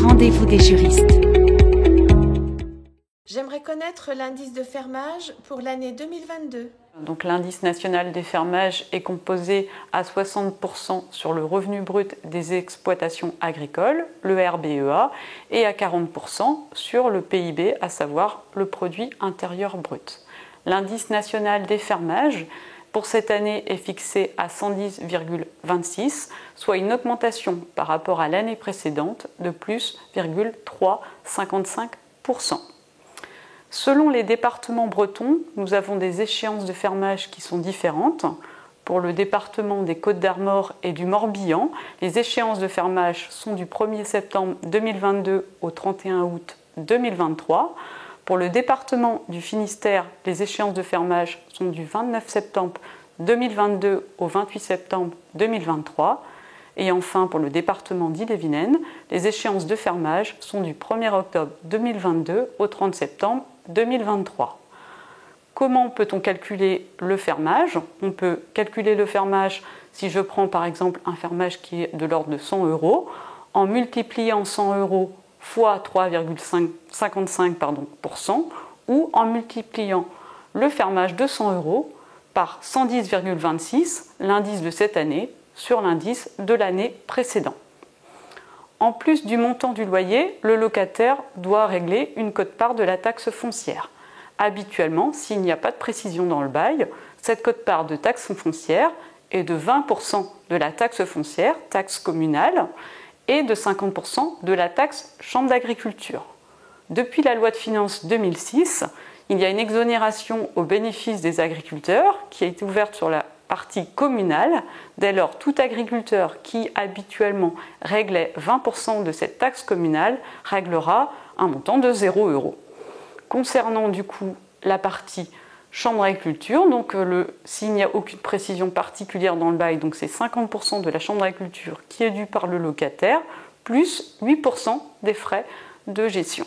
rendez-vous des juristes. J'aimerais connaître l'indice de fermage pour l'année 2022. Donc l'indice national des fermages est composé à 60% sur le revenu brut des exploitations agricoles, le RBEA, et à 40% sur le PIB, à savoir le produit intérieur brut. L'indice national des fermages pour cette année est fixé à 110,26, soit une augmentation par rapport à l'année précédente de plus 3,55%. Selon les départements bretons, nous avons des échéances de fermage qui sont différentes. Pour le département des Côtes-d'Armor et du Morbihan, les échéances de fermage sont du 1er septembre 2022 au 31 août 2023. Pour le département du Finistère, les échéances de fermage sont du 29 septembre 2022 au 28 septembre 2023. Et enfin, pour le département d'Ille-et-Vilaine, les échéances de fermage sont du 1er octobre 2022 au 30 septembre 2023. Comment peut-on calculer le fermage? On peut calculer le fermage si je prends par exemple un fermage qui est de l'ordre de 100 € en multipliant 100 € fois 3,55% ou en multipliant le fermage de 100 € par 110,26, l'indice de cette année, sur l'indice de l'année précédente. En plus du montant du loyer, le locataire doit régler une quote-part de la taxe foncière. Habituellement, s'il n'y a pas de précision dans le bail, cette quote-part de taxe foncière est de 20% de la taxe foncière, taxe communale, et de 50% de la taxe chambre d'agriculture. Depuis la loi de finances 2006, il y a une exonération au bénéfice des agriculteurs qui a été ouverte sur la partie communale. Dès lors, tout agriculteur qui habituellement réglait 20% de cette taxe communale réglera un montant de 0 €. Concernant du coup la partie chambre d'agriculture, donc s'il n'y a aucune précision particulière dans le bail, donc c'est 50% de la chambre d'agriculture qui est due par le locataire, plus 8% des frais de gestion.